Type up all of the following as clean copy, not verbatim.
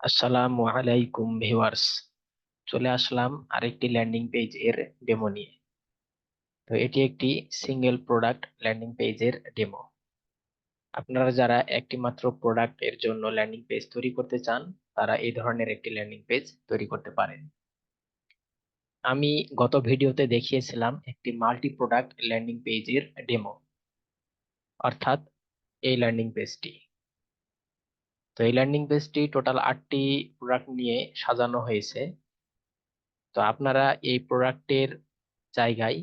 আসসালামু আলাইকুম ভিউয়ার্স, চলে আসলাম আরেকটি ল্যান্ডিং পেজ এর ডেমো নিয়ে। তো এটি একটি সিঙ্গেল প্রোডাক্ট ল্যান্ডিং পেজের ডেমো। আপনারা যারা একটি মাত্র প্রোডাক্ট এর জন্য ল্যান্ডিং পেজ তৈরি করতে চান, তারা এই ধরনের একটি ল্যান্ডিং পেজ তৈরি করতে পারেন। আমি গত ভিডিওতে দেখিয়েছিলাম একটি মাল্টি প্রোডাক্ট ল্যান্ডিং পেজের ডেমো, অর্থাৎ এই ল্যান্ডিং পেজটি। তো এই ল্যান্ডিং পেজটি টোটাল 8টি প্রোডাক্ট নিয়ে সাজানো হয়েছে। তো আপনারা এই প্রোডাক্টের জায়গায়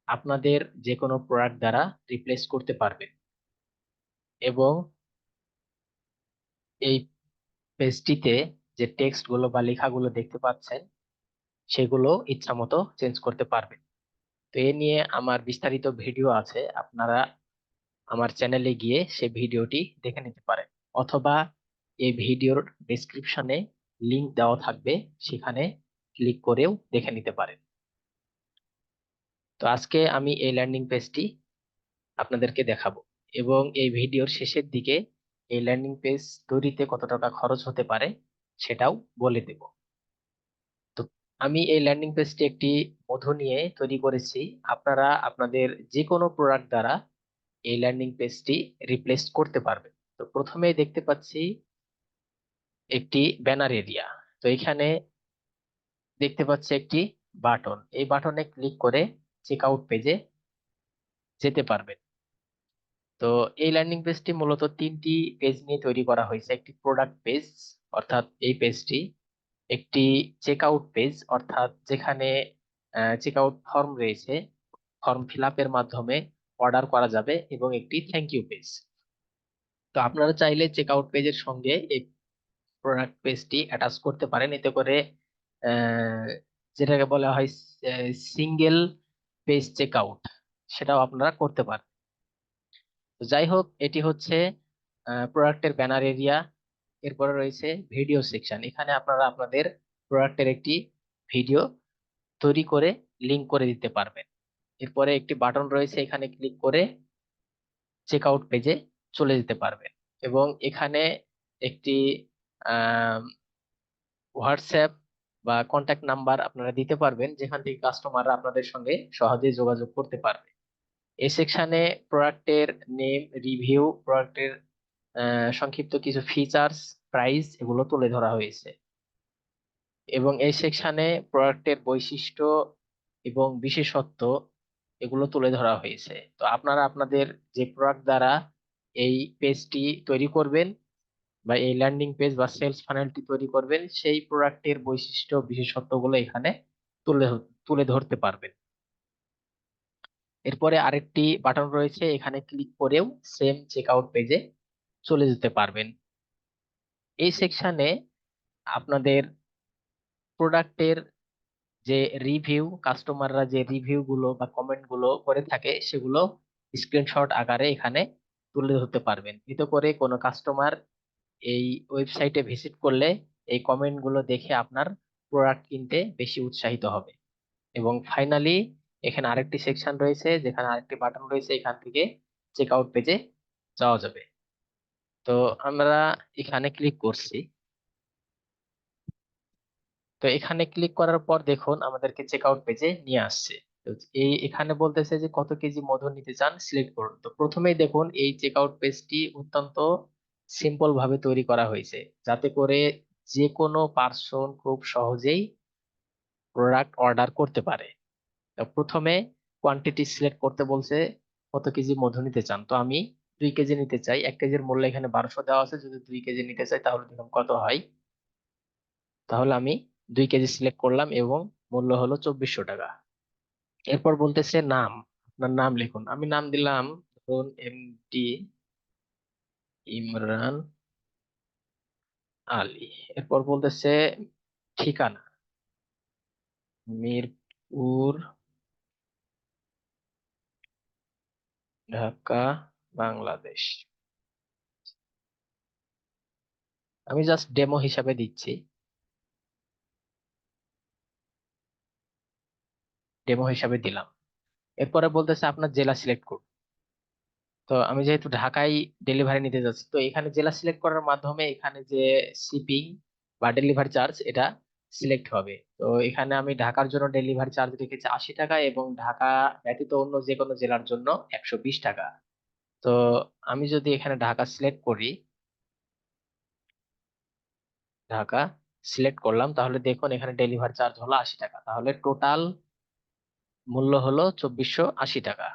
আপনাদের যে কোনো প্রোডাক্ট দ্বারা রিপ্লেস করতে পারবেন, এবং এই পেজটিতে যে টেক্সট গুলো বা লেখাগুলো দেখতে পাচ্ছেন সেগুলো ইচ্ছা মতো চেঞ্জ করতে পারবেন। তো এ নিয়ে আমার বিস্তারিত ভিডিও আছে, আপনারা আমার চ্যানেলে গিয়ে সেই ভিডিওটি দেখে নিতে পারেন, অথবা এই ভিডিওর ডেসক্রিপশনে লিংক দেওয়া থাকবে, সেখানে ক্লিক করেও দেখে নিতে পারেন। তো আজকে আমি এই ল্যান্ডিং পেজটি আপনাদেরকে দেখাবো, এবং এই ভিডিওর শেষের দিকে এই ল্যান্ডিং পেজ তৈরিতে কত টাকা খরচ হতে পারে সেটাও বলে দেব। তো আমি এই ল্যান্ডিং পেজটি একটি মধু নিয়ে তৈরি করেছি। আপনারা আপনাদের যে কোনো প্রোডাক্ট দ্বারা এই ল্যান্ডিং পেজটি রিপ্লেস করতে পারবেন। তো প্রথমেই দেখতে পাচ্ছি একটি ব্যানার এরিয়া। তো এখানে দেখতে পাচ্ছি একটি বাটন, এই বাটনে ক্লিক করে চেক আউট পেজে যেতে পারবেন। তো এই ল্যান্ডিং পেজটি মূলত 3টি পেজ নিয়ে তৈরি করা হয়েছে। একটি প্রোডাক্ট পেজ, অর্থাৎ এই পেজটি; একটি চেকআউট পেজ, অর্থাৎ যেখানে চেকআউট ফর্ম রয়েছে, ফর্ম ফিল আপের মাধ্যমে অর্ডার করা যাবে; এবং একটি থ্যাংক ইউ পেজ। তো আপনারা চাইলে চেকআউট পেজের সঙ্গে এই প্রোডাক্ট পেজটি অ্যাটাচ করতে পারেন, এতে করে আহ, যেটাকে বলা হয় সিঙ্গেল পেজ চেকআউট, সেটাও আপনারা করতে পারেন। তো যাই হোক, এটি হচ্ছে প্রোডাক্টের ব্যানার এরিয়া। এরপরে রয়েছে ভিডিও সেকশন, এখানে আপনারা আপনাদের প্রোডাক্টের একটি ভিডিও তৈরি করে লিংক করে দিতে পারবেন। এরপরে একটি বাটন রয়েছে, এখানে ক্লিক করে চেক আউট পেজে চলে যেতে পারবেন। এবং এখানে একটি হোয়াটসঅ্যাপ বা কন্ট্যাক্ট নাম্বার আপনারা দিতে পারবেন, যেখান থেকে কাস্টমাররা আপনাদের সঙ্গে সহজে যোগাযোগ করতে পারবে। এই সেকশনে প্রোডাক্টের নেম, রিভিউ, প্রোডাক্টের সংক্ষিপ্ত কিছু ফিচার্স, প্রাইস, এগুলো তুলে ধরা হয়েছে। এবং এই সেকশনে প্রোডাক্টের বৈশিষ্ট্য এবং বিশেষত্ব, এগুলো তুলে ধরা হয়েছে। তো আপনারা আপনাদের যে প্রোডাক্ট দ্বারা এই পেজটি তৈরি করবেন, বা এই ল্যান্ডিং পেজ বা সেলস ফানেলটি তৈরি করবেন, সেই প্রোডাক্টের বৈশিষ্ট্য, বিশেষত্বগুলো এখানে তুলে তুলে ধরতে পারবেন। এরপরে আরেকটি বাটন রয়েছে, এখানে ক্লিক করেও সেম চেকআউট পেজে চলে যেতে পারবেন। এই সেকশনে আপনাদের প্রোডাক্টের যে রিভিউ, কাস্টমাররা যে রিভিউ গুলো বা কমেন্ট গুলো করে থাকে, সেগুলো স্ক্রিনশট আকারে এখানে তুলে ধরতে পারবেন। এতে করে কোনো কাস্টমার এই ওয়েবসাইটে ভিজিট করলে এই কমেন্ট গুলো দেখে আপনার প্রোডাক্ট কিনতে বেশি উৎসাহিত হবে। এবং ফাইনালি এখানে আরেকটি সেকশন রয়েছে, যেখানে আরেকটি বাটন রয়েছে, এখান থেকে চেক আউট পেজে যাওয়া যাবে। তো আমরা এখানে ক্লিক করছি। তো এখানে ক্লিক করার পর দেখুন আমাদেরকে চেক আউট পেজে নিয়ে আসছে। তো এই এখানে বলতেছে যে কত কেজি মধু নিতে চান, সিলেক্ট করুন। তো প্রথমেই দেখুন এই চেক আউট পেজটি অত্যন্ত সিম্পল ভাবে তৈরি করা হয়েছে, যাতে করে যে কোনো পার্সন খুব সহজেই প্রোডাক্ট অর্ডার করতে পারে। তো প্রথমে কোয়ান্টিটি সিলেক্ট করতে বলছে, কত কেজি মধু নিতে চান। তো আমি 2 কেজি নিতে চাই। 1 কেজির মূল্য এখানে 1200 দেওয়া আছে, যদি 2 কেজি নিতে চাই তাহলে দেখুন কত হয়। তাহলে আমি 2 কেজি সিলেক্ট করলাম, এবং মূল্য হলো 2400 টাকা। এরপর বলতেছে নাম, আপনার নাম লিখুন। আমি নাম দিলাম ধরুন এমডি ইমরান আলী। এরপর বলতেছে ঠিকানা, মিরপুর, ঢাকা, বাংলাদেশ। আমি জাস্ট ডেমো হিসাবে দিচ্ছি, ডেমো হিসাবে দিলাম। এরপরে বলতেছে আপনার জেলা সিলেক্ট করুন। তো আমি যেহেতু ঢাকায় ডেলিভারি নিতে যাচ্ছি, তো এখানে জেলা সিলেক্ট করার মাধ্যমে এখানে যে শিপিং বা ডেলিভারি চার্জ এটা সিলেক্ট হবে। তো এখানে আমি ঢাকার জন্য ডেলিভারি চার্জ রেখেছি 80 টাকা, এবং ঢাকা ব্যতীত অন্য যে কোনো জেলার জন্য 120 টাকা। তো আমি যদি এখানে ঢাকা সিলেক্ট করি, ঢাকা সিলেক্ট করলাম, তাহলে দেখুন এখানে ডেলিভারি চার্জ হলো 80 টাকা, তাহলে টোটাল মূল্য হলো 2480 টাকা।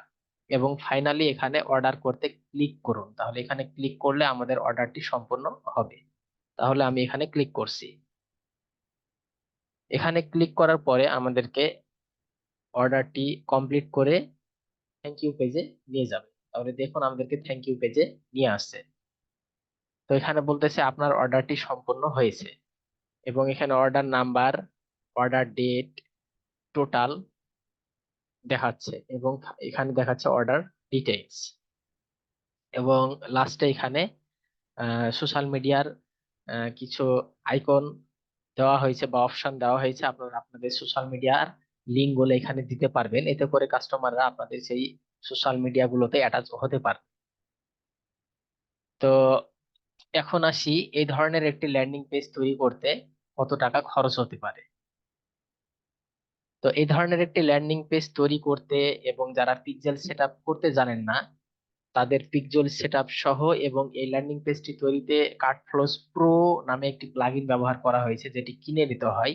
এবং ফাইনালি এখানে অর্ডার করতে ক্লিক করুন, তাহলে এখানে ক্লিক করলে আমাদের অর্ডারটি সম্পূর্ণ হবে। তাহলে আমি এখানে ক্লিক করছি। এখানে ক্লিক করার পরে আমাদেরকে অর্ডারটি কমপ্লিট করে থ্যাংক ইউ পেজে নিয়ে যাবে। তাহলে দেখুন আমাদেরকে থ্যাংক ইউ পেজে নিয়ে আসছে। তো এখানে বলতেছে আপনার অর্ডারটি সম্পূর্ণ হয়েছে, এবং এখানে order number, order date, total দেখাচ্ছে, এবং এখানে দেখাচ্ছে অর্ডার ডিটেইলস, এবং লাস্টে এখানে সোশ্যাল মিডিয়ার কিছু আইকন দেওয়া হয়েছে বা অপশন দেওয়া হয়েছে। আপনারা আপনাদের সোশ্যাল মিডিয়ার লিঙ্ক গুলো এখানে দিতে পারবেন, এতে করে কাস্টমাররা আপনাদের সেই সোশ্যাল মিডিয়া গুলোতে অ্যাটাচ হতে পারে। তো এখন আসি, এই ধরনের একটি ল্যান্ডিং পেজ তৈরি করতে কত টাকা খরচ হতে পারে। তো এই ধরনের একটি ল্যান্ডিং পেজ তৈরি করতে, এবং যারা পিক্সেল সেটআপ করতে জানেন না তাদের পিক্সেল সেটআপ সহ, এবং এই ল্যান্ডিং পেজটি তৈরিতে কার্টফ্লোজ প্রো নামে একটি প্লাগইন ব্যবহার করা হয়েছে, যেটি কিনে নিতে হয়।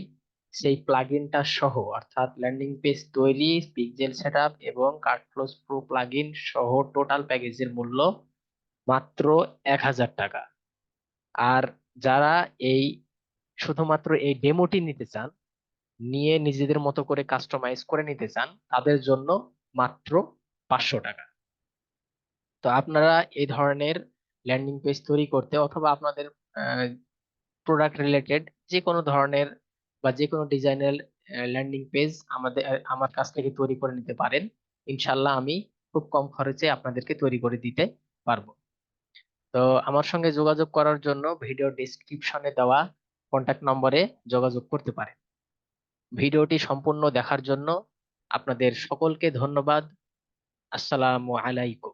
সেই প্লাগইনটা সহ, অর্থাৎ ল্যান্ডিং পেজ তৈরি, পিক্সেল সেটআপ এবং কার্টফ্লোজ প্রো প্লাগইন সহ টোটাল প্যাকেজের মূল্য মাত্র 1000 টাকা। আর যারা এই শুধুমাত্র এই ডেমোটি নিতে চান, নিয়ে নিজেদের মতো করে কাস্টমাইজ করে নিতে চান, তাদের জন্য মাত্র 500 টাকা। তো আপনারা এই ধরনের ল্যান্ডিং পেজ তৈরি করতে, অথবা আপনাদের প্রোডাক্ট রিলেটেড যে কোনো ধরনের বা যে কোনো ডিজাইনের ল্যান্ডিং পেজ আমার কাছ থেকে তৈরি করে নিতে পারেন। ইনশাল্লাহ আমি খুব কম খরচে আপনাদেরকে তৈরি করে দিতে পারবো। তো আমার সঙ্গে যোগাযোগ করার জন্য ভিডিও ডেসক্রিপশনে দেওয়া কন্ট্যাক্ট নম্বরে যোগাযোগ করতে পারেন। ভিডিওটি সম্পূর্ণ দেখার জন্য আপনাদের সকলকে ধন্যবাদ। আসসালামু আলাইকুম।